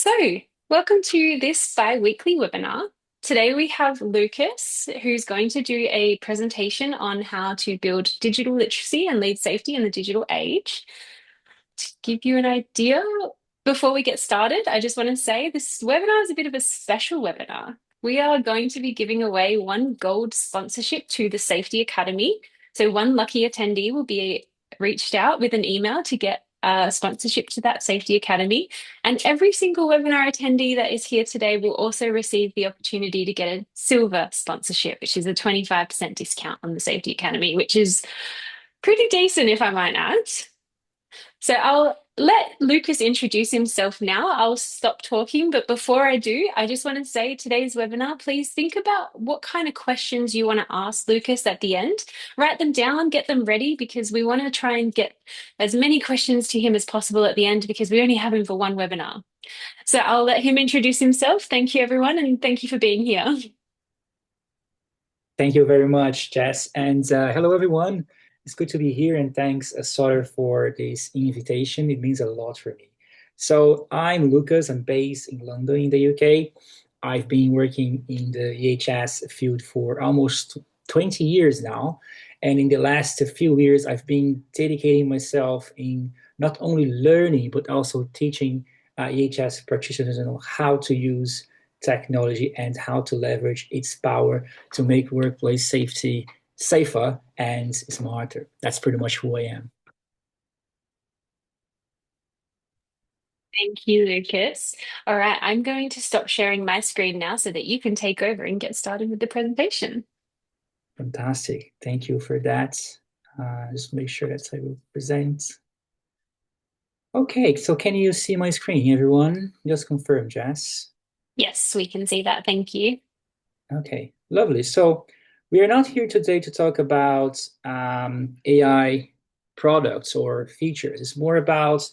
So, welcome to this bi-weekly webinar. Today we have Lucas, who's going to do a presentation on how to build digital literacy and lead safety in the digital age. To give you an idea, before we get started, I just want to say this webinar is a bit of a special webinar. We are going to be giving away one gold sponsorship to the Safety Academy. So one lucky attendee will be reached out with an email to get a sponsorship to that Safety Academy. And every single webinar attendee that is here today will also receive the opportunity to get a silver sponsorship, which is a 25% discount on the Safety Academy, which is pretty decent, if I might add. So I'll let Lucas introduce himself now. I'll stop talking, but before I do, I just want to say today's webinar, please think about what kind of questions you want to ask Lucas at the end. Write them down, get them ready, because we want to try and get as many questions to him as possible at the end because we only have him for one webinar. So I'll let him introduce himself. Thank you, everyone, and thank you for being here. Thank you very much, Jess. And hello, everyone. It's good to be here. And thanks, Sawyer, for this invitation. It means a lot for me. So I'm Lucas. I'm based in London, in the UK. I've been working in the EHS field for almost 20 years now. And in the last few years, I've been dedicating myself in not only learning, but also teaching EHS practitioners on how to use technology and how to leverage its power to make workplace safety safer and smarter. That's pretty much who I am. Thank you, Lucas. All right, I'm going to stop sharing my screen now so that you can take over and get started with the presentation. Fantastic. Thank you for that. Just make sure that I will present. Okay, so can you see my screen, everyone? Just confirm, Jess. Yes, we can see that. Thank you. Okay, lovely. So we are not here today to talk about AI products or features. It's more about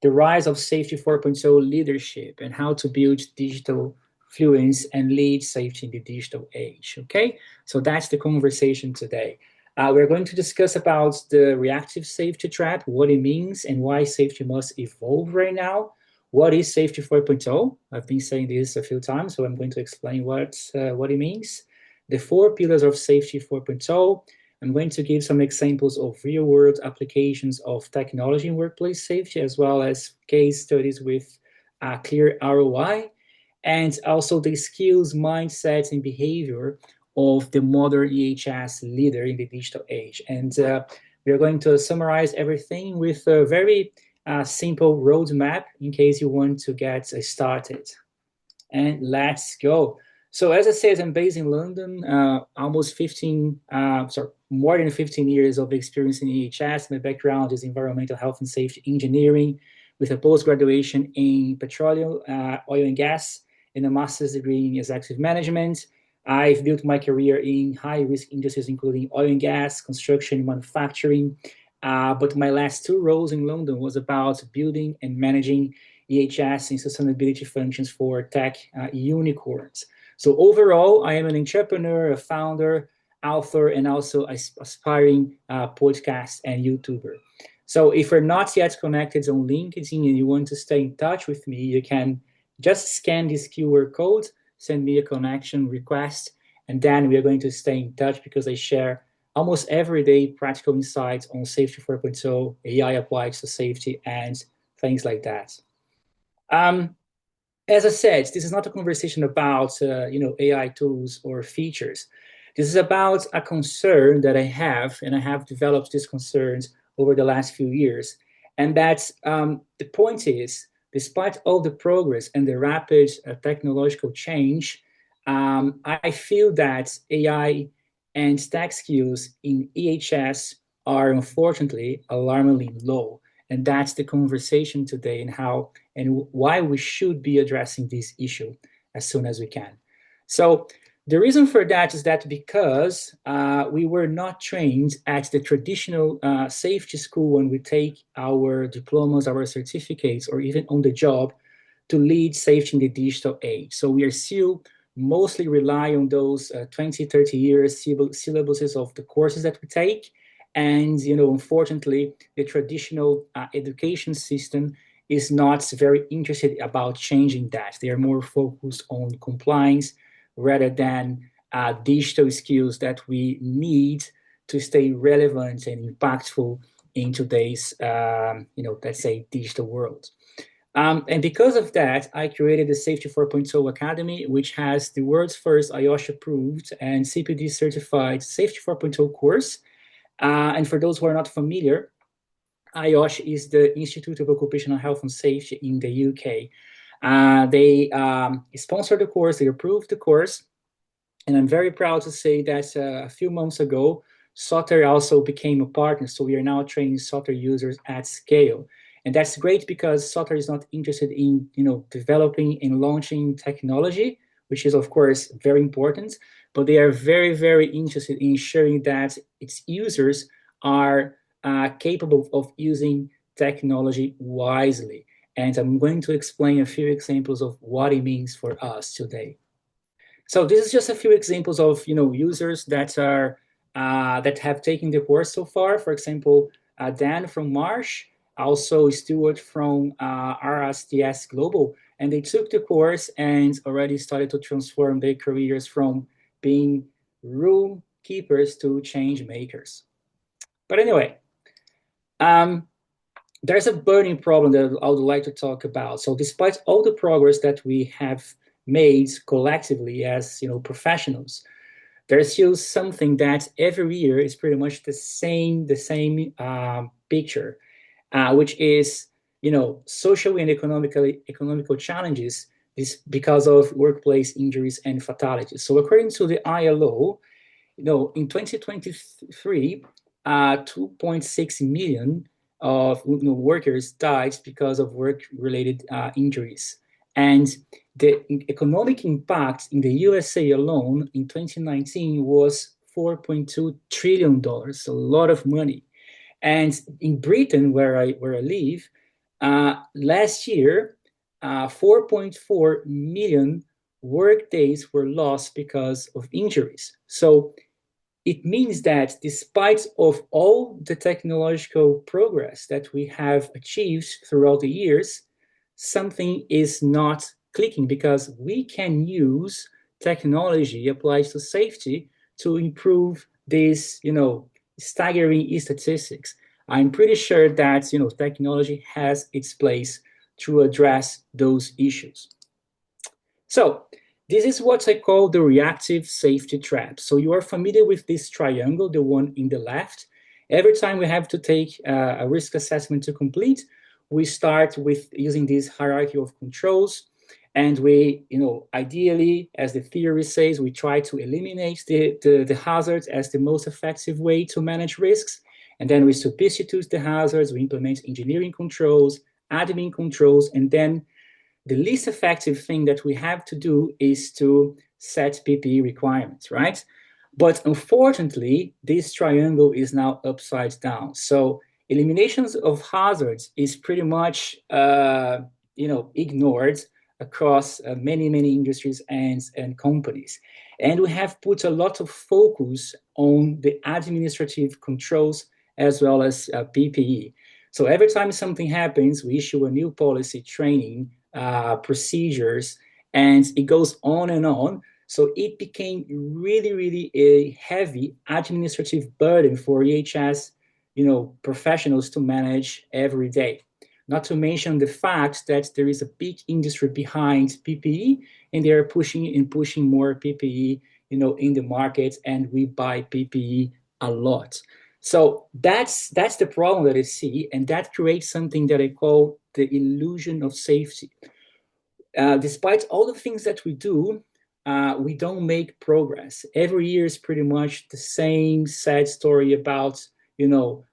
the rise of Safety 4.0 leadership and how to build digital fluence and lead safety in the digital age. Okay, so that's the conversation today. We're going to discuss about the reactive safety trap, what it means, and why safety must evolve right now. What is Safety 4.0? I've been saying this a few times, so I'm going to explain what it means. The four pillars of Safety 4.0. I'm going to give some examples of real-world applications of technology in workplace safety, as well as case studies with clear ROI, and also the skills, mindsets, and behavior of the modern EHS leader in the digital age. And we are going to summarize everything with a very simple roadmap in case you want to get started. And let's go. So as I said, I'm based in London, more than 15 years of experience in EHS. My background is environmental health and safety engineering with a post-graduation in petroleum, oil and gas, and a master's degree in executive management. I've built my career in high-risk industries, including oil and gas, construction, manufacturing. But my last two roles in London was about building and managing EHS and sustainability functions for tech unicorns. So overall, I am an entrepreneur, a founder, author, and also aspiring podcast and YouTuber. So if you're not yet connected on LinkedIn and you want to stay in touch with me, you can just scan this QR code, send me a connection request, and then we are going to stay in touch because I share almost every day practical insights on Safety 4.0, AI applied to safety, and things like that. As I said, this is not a conversation about AI tools or features. This is about a concern that I have, and I have developed these concerns over the last few years. And that's the point is, despite all the progress and the rapid technological change, I feel that AI and tech skills in EHS are unfortunately alarmingly low. And that's the conversation today and how and why we should be addressing this issue as soon as we can. So the reason for that is that because we were not trained at the traditional safety school when we take our diplomas, our certificates, or even on the job to lead safety in the digital age. So we are still mostly rely on those 20, 30 years syllabuses of the courses that we take. And, unfortunately, the traditional education system is not very interested about changing that. They are more focused on compliance rather than digital skills that we need to stay relevant and impactful in today's, let's say, digital world. And because of that, I created the Safety 4.0 Academy, which has the world's first IOSH approved and CPD certified Safety 4.0 course. And for those who are not familiar, IOSH is the Institute of Occupational Health and Safety in the UK. They sponsored the course, they approved the course, and I'm very proud to say that a few months ago, Sotter also became a partner. So we are now training Sotter users at scale. And that's great because Sotter is not interested in, developing and launching technology, which is of course very important, but they are very, very interested in ensuring that its users are capable of using technology wisely. And I'm going to explain a few examples of what it means for us today. So this is just a few examples of users that are that have taken the course so far. For example, Dan from Marsh, also Stuart from RSTS Global, and they took the course and already started to transform their careers from being room keepers to change makers. But anyway, um, there's a burning problem that I would like to talk about. So despite all the progress that we have made collectively as professionals, there's still something that every year is pretty much the same picture, which is social and economical challenges is because of workplace injuries and fatalities. So according to the ILO, in 2023, 2.6 million of workers died because of work-related injuries. And the economic impact in the USA alone in 2019 was $4.2 trillion, a lot of money. And in Britain, where I live, last year, 4.4 million work days were lost because of injuries. So it means that despite of all the technological progress that we have achieved throughout the years, something is not clicking because we can use technology applied to safety to improve these, staggering statistics. I'm pretty sure that, technology has its place to address those issues. So this is what I call the reactive safety trap. So you are familiar with this triangle, the one in the left. Every time we have to take a risk assessment to complete, we start with using this hierarchy of controls. And we, ideally, as the theory says, we try to eliminate the hazards as the most effective way to manage risks. And then we substitute the hazards, we implement engineering controls, admin controls, and then the least effective thing that we have to do is to set PPE requirements, right? But unfortunately, this triangle is now upside down. So eliminations of hazards is pretty much, ignored across many, many industries and companies. And we have put a lot of focus on the administrative controls as well as PPE. So every time something happens, we issue a new policy training procedures, and it goes on and on. So it became really, really a heavy administrative burden for EHS, professionals to manage every day. Not to mention the fact that there is a big industry behind PPE, and they are pushing more PPE, in the market, and we buy PPE a lot. So that's the problem that I see, and that creates something that I call the illusion of safety. Despite all the things that we do, we don't make progress. Every year is pretty much the same sad story about,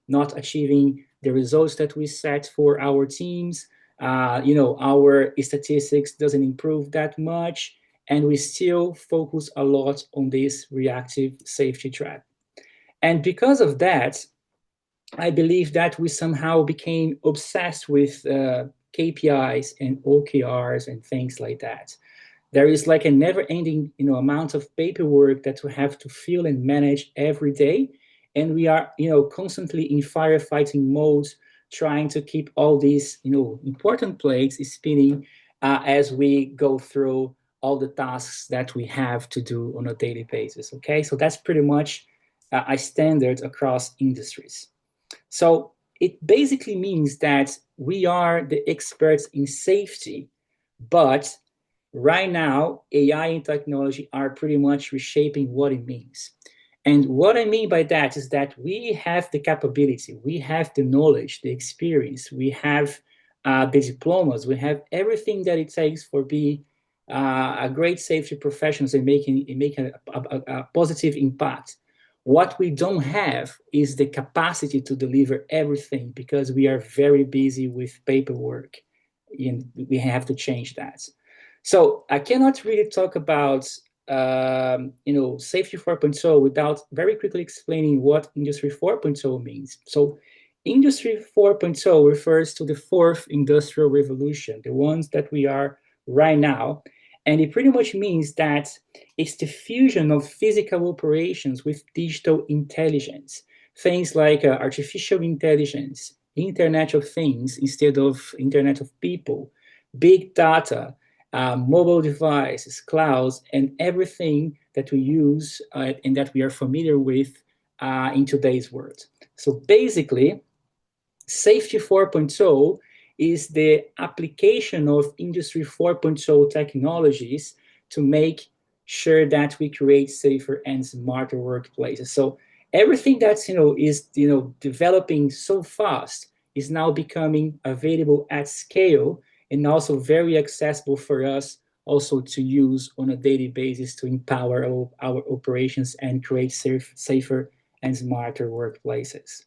not achieving the results that we set for our teams. Our statistics doesn't improve that much, and we still focus a lot on this reactive safety trap. And because of that, I believe that we somehow became obsessed with KPIs and OKRs and things like that. There is like a never-ending, amount of paperwork that we have to fill and manage every day, and we are, constantly in firefighting mode trying to keep all these, important plates spinning as we go through all the tasks that we have to do on a daily basis. Okay, so that's pretty much a standard across industries. So it basically means that we are the experts in safety, but right now, AI and technology are pretty much reshaping what it means. And what I mean by that is that we have the capability, we have the knowledge, the experience, we have the diplomas, we have everything that it takes for be a great safety professionals and making a positive impact. What we don't have is the capacity to deliver everything because we are very busy with paperwork, and we have to change that. So I cannot really talk about safety 4.0 without very quickly explaining what industry 4.0 means. So industry 4.0 refers to the fourth industrial revolution, the ones that we are right now. And it pretty much means that it's the fusion of physical operations with digital intelligence. Things like artificial intelligence, Internet of Things instead of Internet of People, big data, mobile devices, clouds, and everything that we use and that we are familiar with in today's world. So basically, Safety 4.0 is the application of Industry 4.0 technologies to make sure that we create safer and smarter workplaces. So everything that's is developing so fast is now becoming available at scale and also very accessible for us also to use on a daily basis to empower our operations and create safer and smarter workplaces.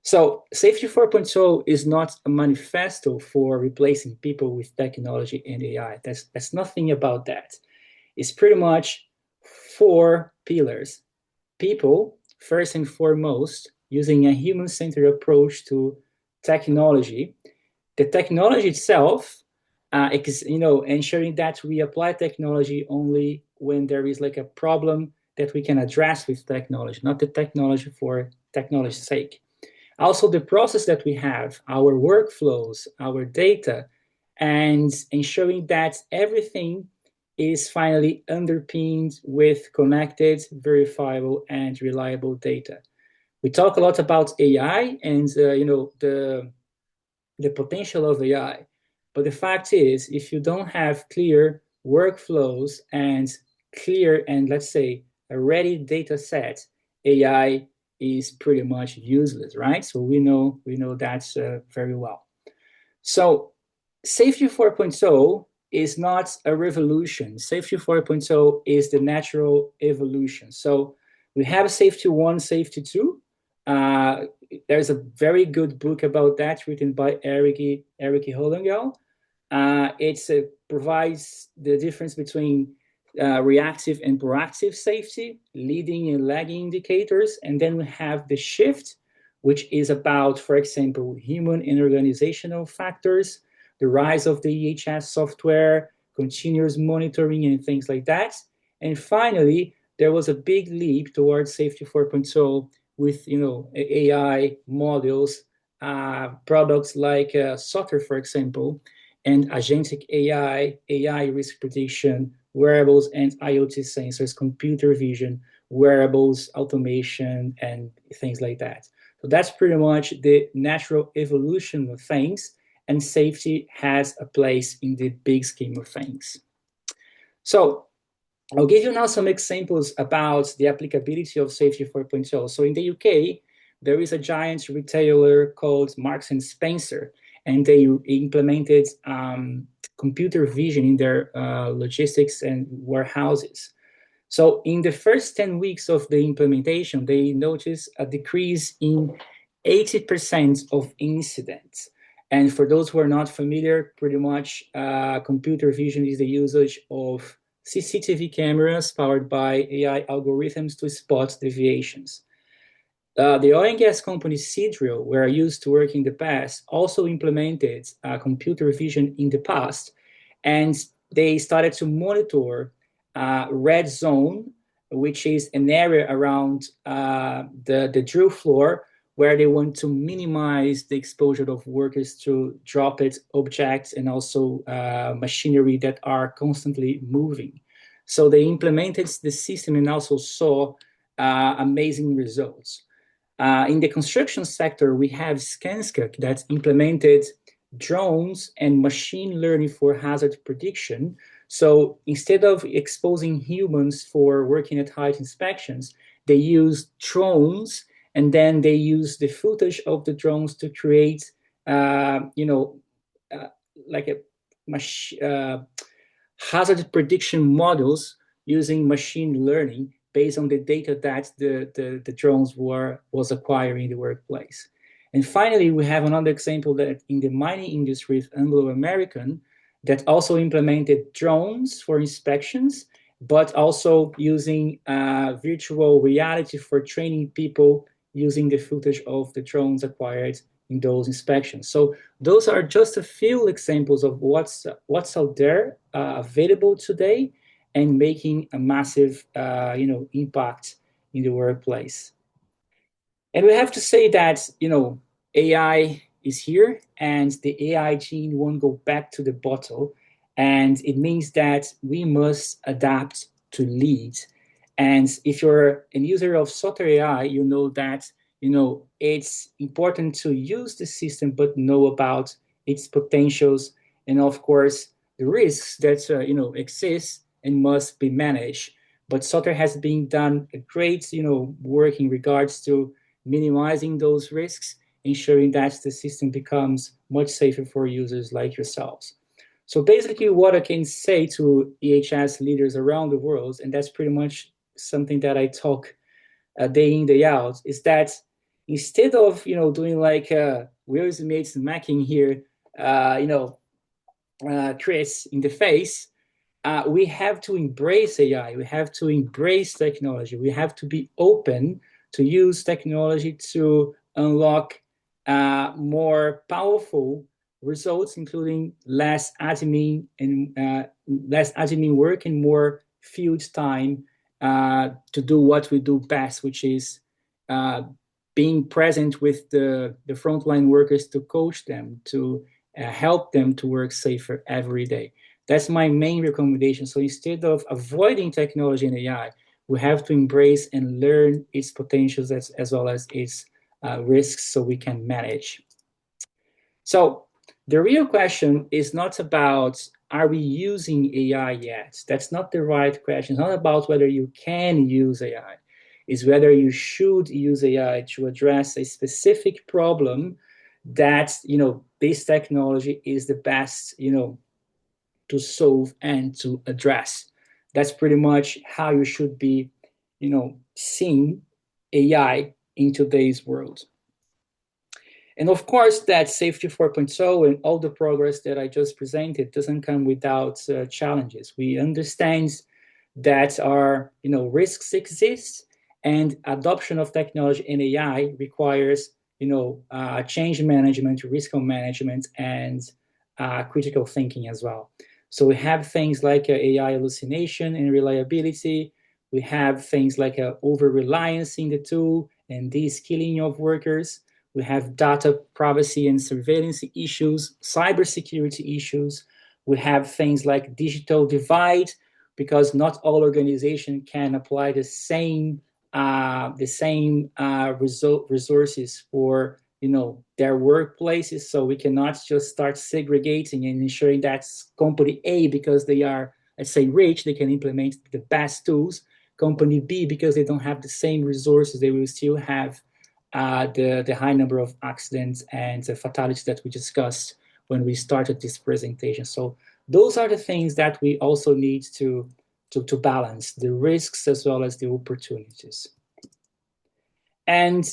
So, Safety 4.0 is not a manifesto for replacing people with technology and AI. That's nothing about that. It's pretty much four pillars. People, first and foremost, using a human centered approach to technology. The technology itself, ensuring that we apply technology only when there is like a problem that we can address with technology, not the technology for technology's sake. Also, the process that we have, our workflows, our data, and ensuring that everything is finally underpinned with connected, verifiable, and reliable data. We talk a lot about AI and the potential of AI, but the fact is, if you don't have clear workflows and clear and let's say a ready data set, AI is pretty much useless, right? So we know that very well. So Safety 4.0 is not a revolution. Safety 4.0 is the natural evolution. So we have Safety 1, Safety 2. There's a very good book about that written by Eric Hollengel. It provides the difference between reactive and proactive safety, leading and lagging indicators. And then we have the shift, which is about, for example, human and organizational factors, the rise of the EHS software, continuous monitoring, and things like that. And finally, there was a big leap towards Safety 4.0 with AI models, products like Sotter, for example, and agentic AI risk prediction, wearables and IoT sensors, computer vision, wearables, automation, and things like that. So that's pretty much the natural evolution of things, and safety has a place in the big scheme of things. So I'll give you now some examples about the applicability of Safety 4.0. So in the UK, there is a giant retailer called Marks and Spencer, and they implemented computer vision in their logistics and warehouses. So in the first 10 weeks of the implementation, they noticed a decrease in 80% of incidents. And for those who are not familiar, pretty much computer vision is the usage of CCTV cameras powered by AI algorithms to spot deviations. The oil and gas company Seadrill, where I used to work in the past, also implemented computer vision in the past, and they started to monitor red zone, which is an area around the drill floor where they want to minimize the exposure of workers to dropped objects and also machinery that are constantly moving. So they implemented the system and also saw amazing results. In the construction sector, we have Skanska that implemented drones and machine learning for hazard prediction. So instead of exposing humans for working at height inspections, they use drones and then they use the footage of the drones to create, you know, uh, like a hazard prediction models using machine learning based on the data that the drones was acquiring in the workplace. And finally, we have another example that in the mining industry, Anglo American, that also implemented drones for inspections, but also using virtual reality for training people using the footage of the drones acquired in those inspections. So those are just a few examples of what's out there available today and making a massive impact in the workplace. And we have to say that, AI is here and the AI gene won't go back to the bottle. And it means that we must adapt to lead. And if you're a user of Software AI, you know that, it's important to use the system, but know about its potentials and of course the risks that, exist and must be managed. But Software has been done a great, work in regards to minimizing those risks, ensuring that the system becomes much safer for users like yourselves. So basically what I can say to EHS leaders around the world, and that's pretty much something that I talk day in, day out, is that instead of, doing like Will Smith's smacking here, Chris in the face, we have to embrace AI. We have to embrace technology. We have to be open to use technology to unlock more powerful results, including less admin work and more field time to do what we do best, which is uh, being present with the frontline workers to coach them, to help them to work safer every day. That's my main recommendation. So instead of avoiding technology and AI, we have to embrace and learn its potentials as well as its risks so we can manage. So the real question is not about are we using AI yet? That's not the right question. It's not about whether you can use AI. It's whether you should use AI to address a specific problem that, this technology is the best, to solve and to address. That's pretty much how you should be, seeing AI in today's world. And of course, that Safety 4.0 and all the progress that I just presented doesn't come without challenges. We understand that our, risks exist, and adoption of technology and AI requires, change management, risk management, and critical thinking as well. So we have things like AI hallucination and reliability. We have things like over reliance in the tool and de-skilling of workers. We have data privacy and surveillance issues, cybersecurity issues. We have things like digital divide, because not all organizations can apply the same resources for their workplaces. So we cannot just start segregating and ensuring that company A, because they are, let's say, rich, they can implement the best tools. Company B, because they don't have the same resources, they will still have the high number of accidents and fatalities that we discussed when we started this presentation. So those are the things that we also need to balance, the risks as well as the opportunities. And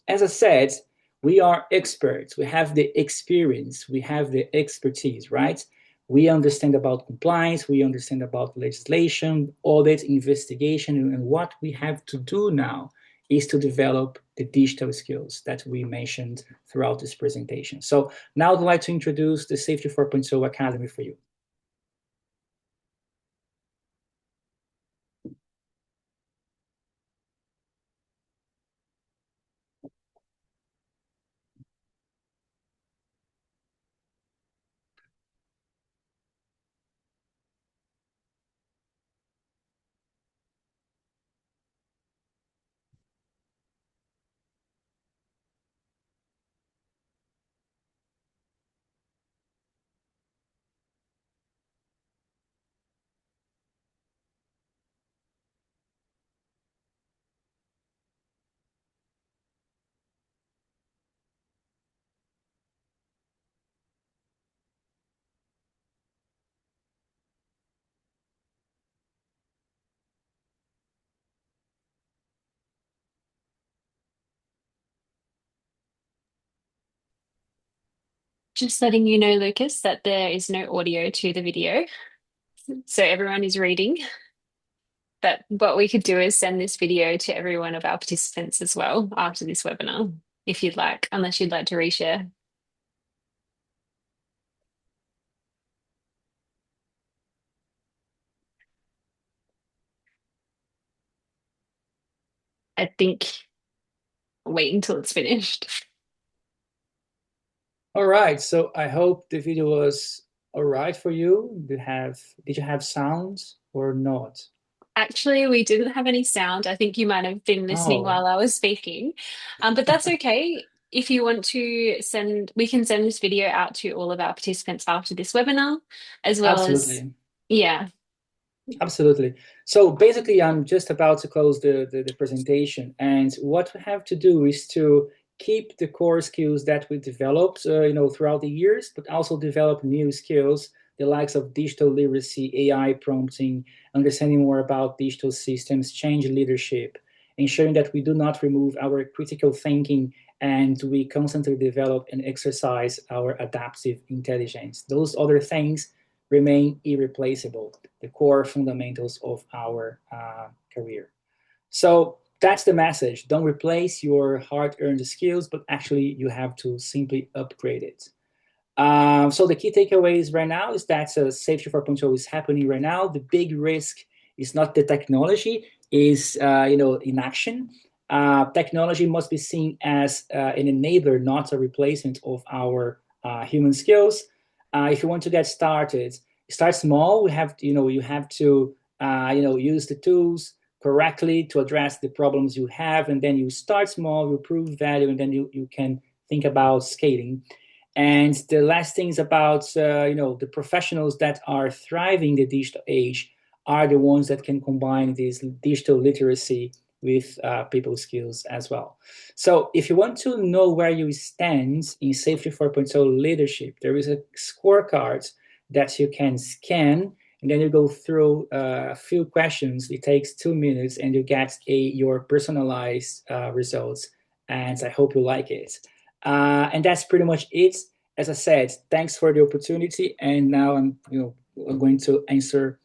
as I said, we are experts. We have the experience. We have the expertise, right? We understand about compliance. We understand about legislation, audit, investigation. And what we have to do now is to develop the digital skills that we mentioned throughout this presentation. So now I'd like to introduce the Safety 4.0 Academy for you. Just letting you know, Lucas, that there is no audio to the video. So everyone is reading. But what we could do is send this video to every one of our participants as well after this webinar, if you'd like, unless you'd like to reshare. I think wait until it's finished. All right, so I hope the video was all right for you. Did you have sounds or not? Actually, we didn't have any sound. I think you might have been listening Oh, while I was speaking. But that's okay. If you want to send, we can send this video out to all of our participants after this webinar, as well as, absolutely. yeah, Absolutely. So basically, I'm just about to close the presentation, and what we have to do is to keep the core skills that we developed, throughout the years, but also develop new skills, the likes of digital literacy, AI prompting, understanding more about digital systems, change leadership, ensuring that we do not remove our critical thinking and we constantly develop and exercise our adaptive intelligence. Those other things remain irreplaceable, the core fundamentals of our career. So that's the message. Don't replace your hard earned skills, but actually, you have to simply upgrade it. So the key takeaways right now is that Safety 4.0 is happening right now. The big risk is not the technology, is inaction. Technology must be seen as an enabler, not a replacement of our human skills. If you want to get started, start small. You have to use the tools correctly to address the problems you have, and then you start small, you prove value, and then you can think about scaling. And the last thing is about the professionals that are thriving in the digital age are the ones that can combine this digital literacy with people skills as well. So if you want to know where you stand in Safety 4.0 leadership, there is a scorecard that you can scan, and then you go through a few questions. It takes 2 minutes, and you get your personalized results. And I hope you like it. And that's pretty much it. As I said, thanks for the opportunity. And now I'm going to answer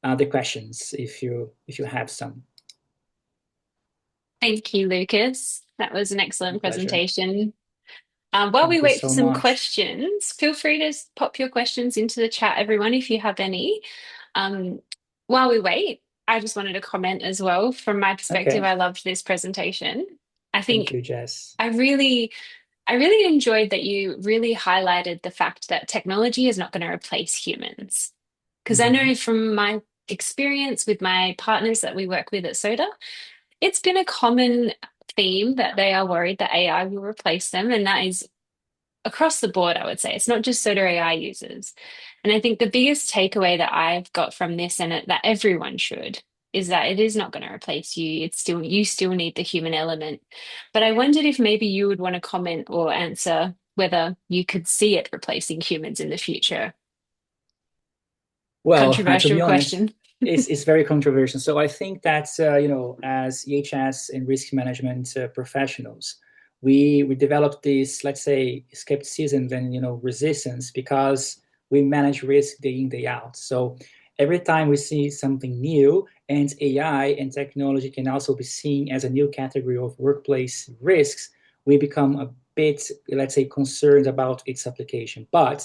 the questions if you have some. thank you, Lucas. That was an My excellent pleasure. presentation. While we Thank you wait for so some much. questions, feel free to pop your questions into the chat, everyone, if you have any. Um, while we wait, I just wanted to comment as well. From my perspective, Okay. I loved this presentation. I Thank think you, Jess. I really, I really enjoyed that you really highlighted the fact that technology is not going to replace humans. Because I Mm-hmm. know from my experience with my partners that we work with at Soda, it's been a common theme that they are worried that AI will replace them, and that is across the board, I would say. It's not just Soda AI users. And I think the biggest takeaway that I've got from this and that everyone should is that it is not going to replace you. It's still you still need the human element. But I wondered if maybe you would want to comment or answer whether you could see it replacing humans in the future. Well, to Controversial be honest, question. it's very controversial. So I think that as EHS and risk management professionals, we developed this, let's say, skepticism and resistance because we manage risk day in day out. So every time we see something new, and AI and technology can also be seen as a new category of workplace risks, we become a bit, let's say, concerned about its application. But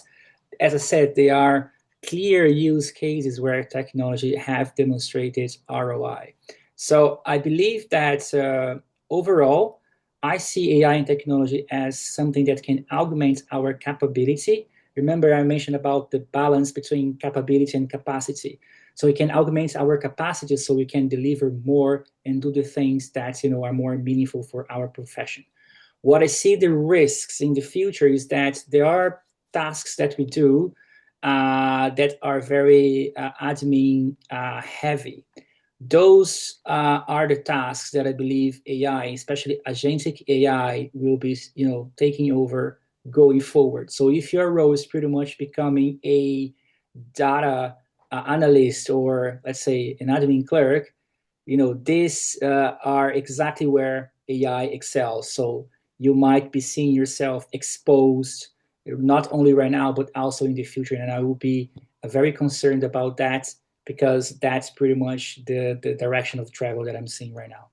as I said, they are clear use cases where technology have demonstrated ROI. So I believe that overall, I see AI and technology as something that can augment our capability. Remember, I mentioned about the balance between capability and capacity. So it can augment our capacity so we can deliver more and do the things that are more meaningful for our profession. What I see the risks in the future is that there are tasks that we do that are very admin heavy. Those are the tasks that I believe AI, especially agentic AI, will be taking over going forward. So if your role is pretty much becoming a data analyst or let's say an admin clerk, these are exactly where AI excels. So you might be seeing yourself exposed not only right now, but also in the future. And I will be very concerned about that because that's pretty much the direction of travel that I'm seeing right now.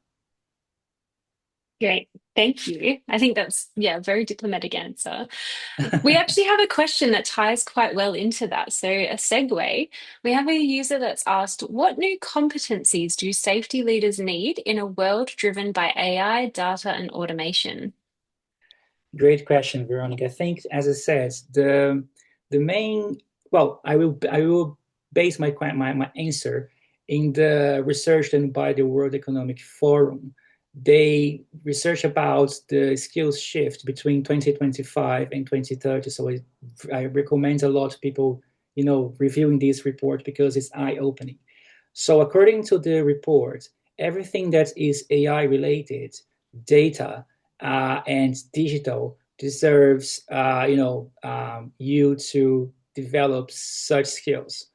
Great. Thank you. I think that's, yeah, a very diplomatic answer. We actually have a question that ties quite well into that. So, a segue, we have a user that's asked, what new competencies do safety leaders need in a world driven by AI, data, and automation? Great question, Veronica. I think, as I said, the main well, I will base my answer in the research done by the World Economic Forum. They research about the skills shift between 2025 and 2030. So I recommend a lot of people, reviewing this report because it's eye-opening. So according to the report, everything that is AI related, data, and digital deserves you to develop such skills.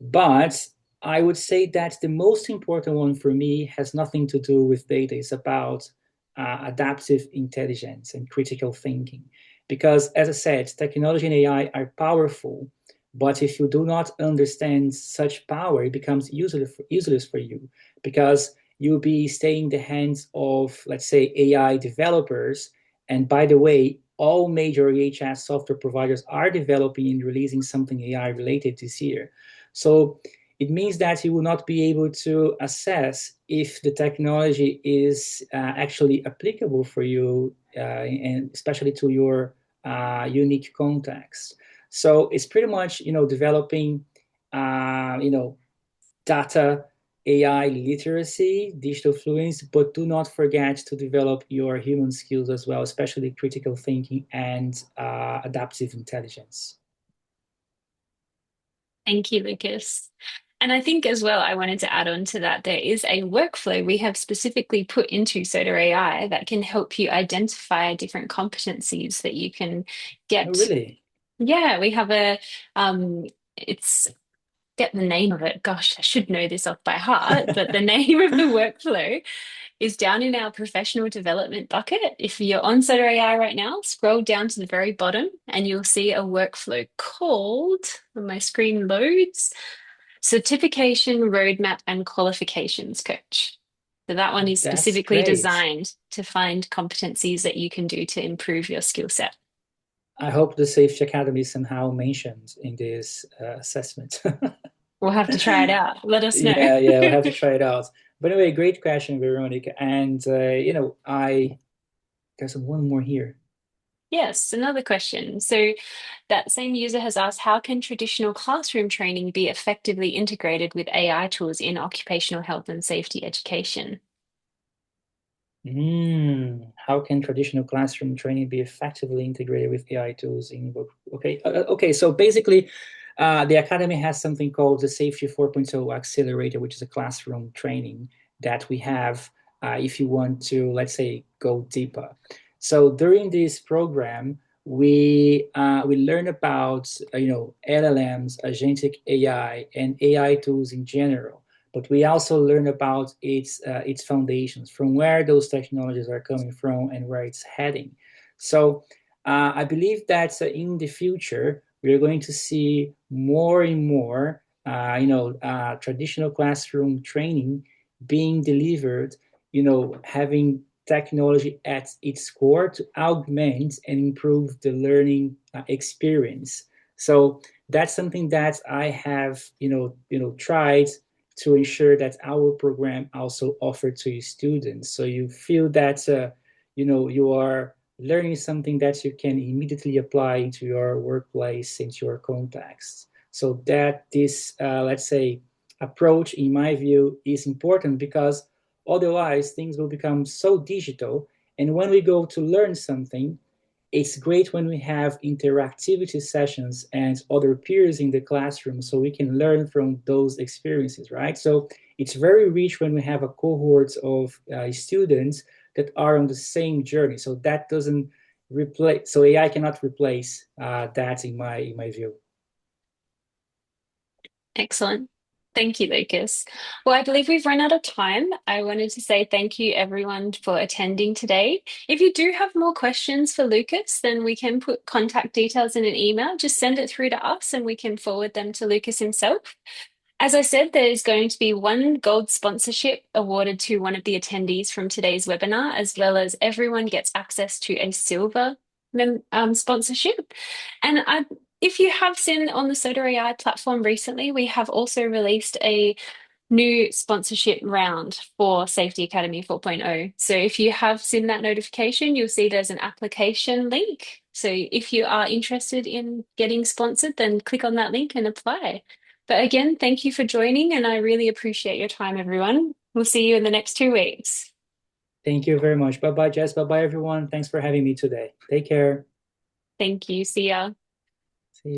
But I would say that the most important one for me has nothing to do with data. It's about adaptive intelligence and critical thinking. Because, as I said, technology and AI are powerful, but if you do not understand such power, it becomes useless for you because you'll be staying in the hands of, let's say, AI developers. And by the way, all major EHS software providers are developing and releasing something AI related this year. So it means that you will not be able to assess if the technology is actually applicable for you, and especially to your unique context. So it's pretty much, developing, data, AI literacy, digital fluency, but do not forget to develop your human skills as well, especially critical thinking and adaptive intelligence. Thank you, Lucas. And I think as well, I wanted to add on to that, there is a workflow we have specifically put into Soda AI that can help you identify different competencies that you can Oh, get. really? Yeah, we have it's get the name of it. Gosh, I should know this off by heart, but the name of the workflow is down in our professional development bucket. If you're on Soda AI right now, scroll down to the very bottom and you'll see a workflow called, when my screen loads, Certification Roadmap and Qualifications Coach. So that one is That's specifically great. designed to find competencies that you can do to improve your skill set. I hope the Safety Academy is somehow mentioned in this assessment. We'll have to try it out. Let us know. Yeah, yeah, we'll have to try it out. But anyway, great question, Veronica. And I there's one more here. Yes, another question. So that same user has asked, how can traditional classroom training be effectively integrated with AI tools in occupational health and safety education? How can traditional classroom training be effectively integrated with AI tools in work? Okay, okay. So basically, the academy has something called the Safety 4.0 Accelerator, which is a classroom training that we have if you want to, let's say, go deeper. So during this program, we learn about LLMs, agentic AI, and AI tools in general, but we also learn about its foundations, from where those technologies are coming from and where it's heading. So I believe that in the future we are going to see more and more, traditional classroom training being delivered, having technology at its core to augment and improve the learning experience. So that's something that I have, tried to ensure that our program also offered to students. So you feel that you are learning something that you can immediately apply into your workplace, into your context. So that this, let's say, approach, in my view, is important because otherwise things will become so digital. And when we go to learn something, it's great when we have interactivity sessions and other peers in the classroom so we can learn from those experiences, right? So it's very rich when we have a cohort of students that are on the same journey. So that doesn't replace, so AI cannot replace that in my view. Excellent. Thank you, Lucas. Well, I believe we've run out of time. I wanted to say thank you, everyone, for attending today. If you do have more questions for Lucas, then we can put contact details in an email. Just send it through to us and we can forward them to Lucas himself. As I said, there's going to be one gold sponsorship awarded to one of the attendees from today's webinar, as well as everyone gets access to a silver sponsorship. And if you have seen on the Soda AI platform recently, we have also released a new sponsorship round for Safety Academy 4.0. So if you have seen that notification, you'll see there's an application link. So if you are interested in getting sponsored, then click on that link and apply. But again, thank you for joining, and I really appreciate your time, everyone. We'll see you in the next 2 weeks. Thank you very much. Bye bye, Jess. Bye bye, everyone. Thanks for having me today. Take care. Thank you. See ya.